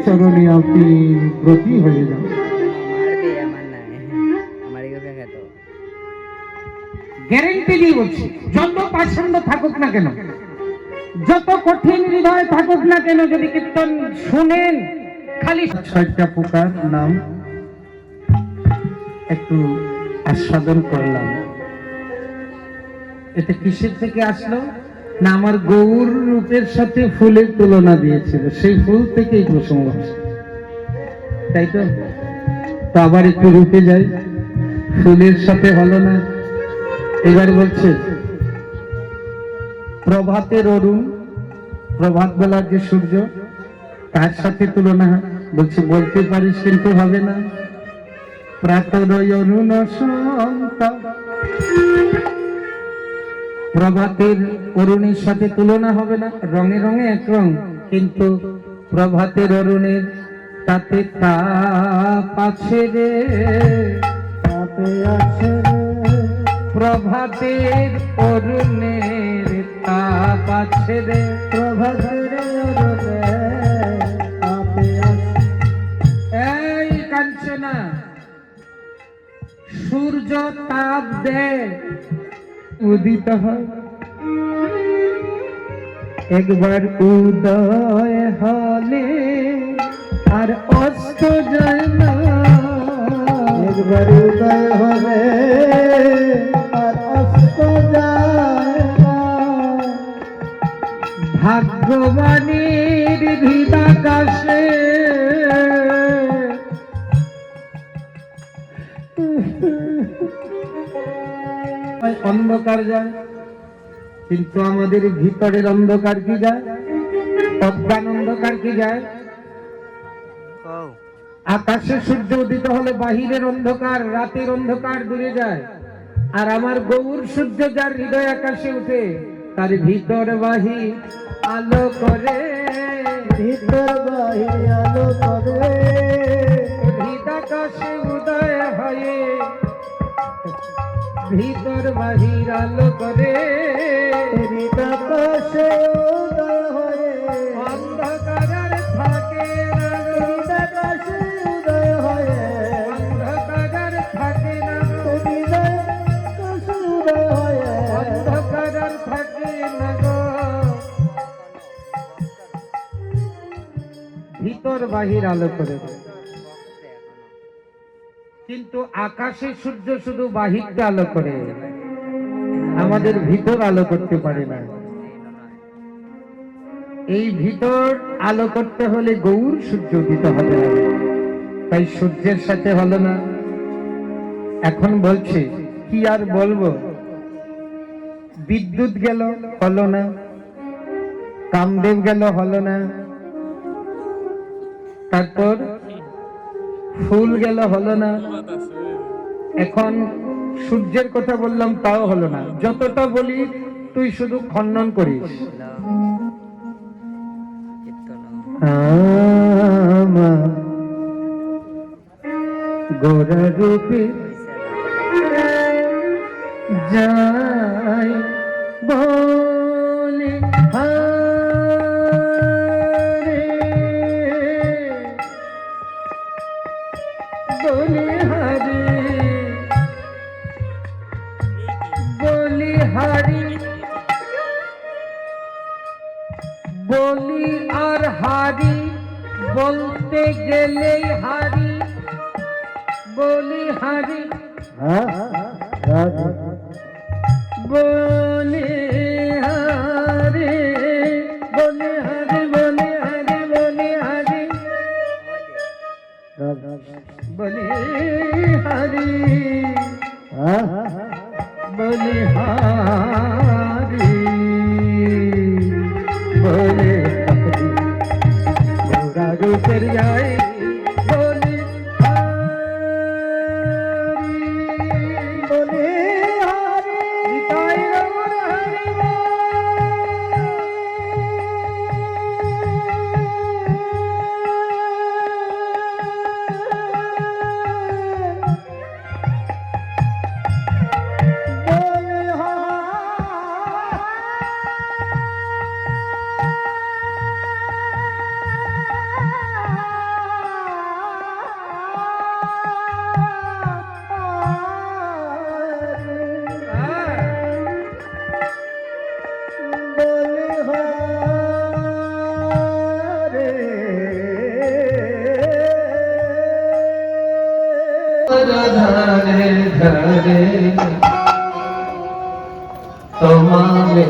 চরণে আপনি ব্রতী হয়ে যান। গ্যারেন্টি দিয়ে বলছি, যত পাষণ্ড থাকুক না কেন, যত কঠিন হৃদয় থাকুক না কেন, যদি কীর্তন শুনেন, খালি ৬টা পোকার নাম একটু আস্বাদন করলাম। এটা কিসের থেকে আসলো না, আমার গৌর রূপের সাথে ফুলের তুলনা দিয়েছিল, সেই ফুল থেকেই প্রসঙ্গ আসে, তাই তো। তো আবার একটু রূপে যাই, ফুলের সাথে হলো না, এবার বলছে প্রভাতের অরুণ, প্রভাত বেলার যে সূর্য, তার সাথে তুলনা বলছে, বলতে পারিস কিন্তু হবে না। প্রাতরয় অরুণ সন্ত, প্রভাতের অরুণের সাথে তুলনা হবে না। রঙে রঙে এক রং, কিন্তু প্রভাতের অরুণের তাতে তাপ আছে রে, তাতে আছে রে। প্রভাতের অরুণের তাপ আছে রে, প্রভাতের অরুণের তাপে আছে। এই কাঞ্চনা, সূর্য তাপ দেয়, উদিত হয়, একবার উদয় হলে আর অস্ত যায় না, একবার উদয় হবে আর অস্ত যায় না। ভাগ্যবাণীর হৃদাকাশে অন্ধকার যায়, কিন্তু আমাদের ভিতরের অন্ধকার কি যায়? অজ্ঞান অন্ধকার কি যায়? আকাশে সূর্য উদিত হলে বাহিরের অন্ধকার, রাতের অন্ধকার দূরে যায়। আর আমার গৌর সূর্য যার হৃদয় আকাশে উঠে, তার ভিতর বাহি আলো করে, ভিতর বাহি আলো করে, হৃদাকাশে উদয় হয়ে ভিতর বাহির আলো করে, হৃদাকাশে উদয় হয়ে অন্ধকার আর থাকে না, হৃদাকাশে উদয় হয়ে অন্ধকার আর থাকে না, হৃদাকাশে উদয় হয়ে অন্ধকার আর থাকে না গো। ভিতর বাহির আলো করে। কিন্তু আকাশে সূর্য শুধু বাহিরটা আলো করে, আমাদের ভিতর আলো করতে পারে না। এই ভিতর আলো করতে হলে গৌর সূর্য উদিত হবে না, তাই সূর্যের সাথে হলো না। এখন বলছে কি আর বলবো, বিদ্যুৎ গেল হলো না, কামদেব গেল হলো না, তারপর ফুল গেল হলো না, এখন সূর্যের কথা বললাম তাও হলো না। যতটা বলি তুই শুধু খণ্ডন করিস। গোরা রূপে যাই বলে হারে, বলে হারে, বলি হারি, বলি আর হারি বলতে গেলেই হারি, বলি হারি, বলি হারি, বলি হারি, বলি হারি, বলি হারি, বলি হারি, বলি হারি, বলে গোরা রূপের যাই বলি হারি, বলি হারি, তাই রমন হারি। ঘরে তোমারে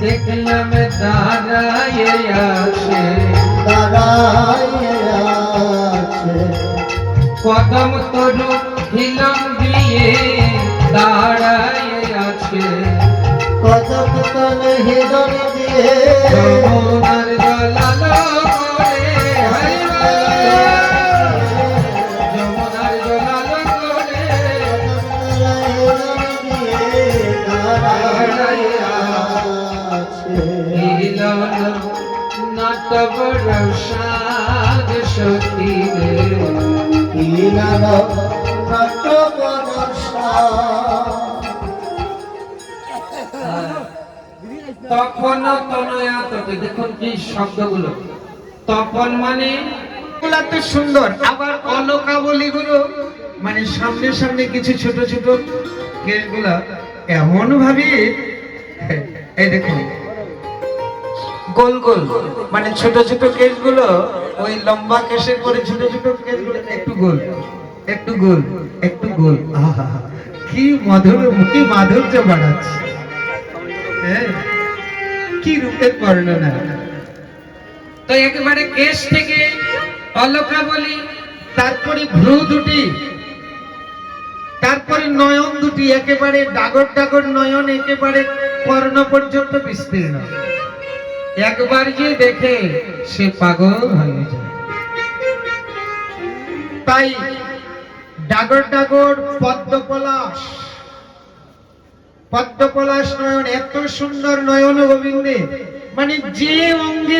দেখলাম দাঁড়ায় আছে কদম তরু হিলম দিয়ে দাঁড়ায় আছে কদম তলে হিলম দিয়ে যমুনার জলালো করে যমুনার জলালো করে নটবর সাদ সতী তপন তনয়া তপে দেখুন কি শব্দগুলো তপন মানে তো সুন্দর আবার অলকাবলী গুলো মানে সামনে সামনে কিছু ছোট ছোট কেশগুলা এমন ভাবে এই দেখুন গোল গোল মানে ছোট ছোট কেশগুলো ওই লম্বা কেশের পরে ছোট ছোট কেশগুলো একটু গোল একটু গোল একটু গোল আহা কি মাধুর্য বাড়াচ্ছে কি রূপের বর্ণনা তো একেবারে কেশ থেকে অলকাবলী তারপরে ভ্রু দুটি তারপরে নয়ন দুটি একেবারে ডাগর ডাগর নয়ন একেবারে কর্ণ পর্যন্ত বিস্তীর্ণ একবার যে দেখে সে পাগল হয়ে যায় তাই ডাগর ডাগর পদ্ম পলাশ পদ্মপলাশ নয়ন, এত সুন্দর নয়ন গোবিন্দে, মানে যে অঙ্গে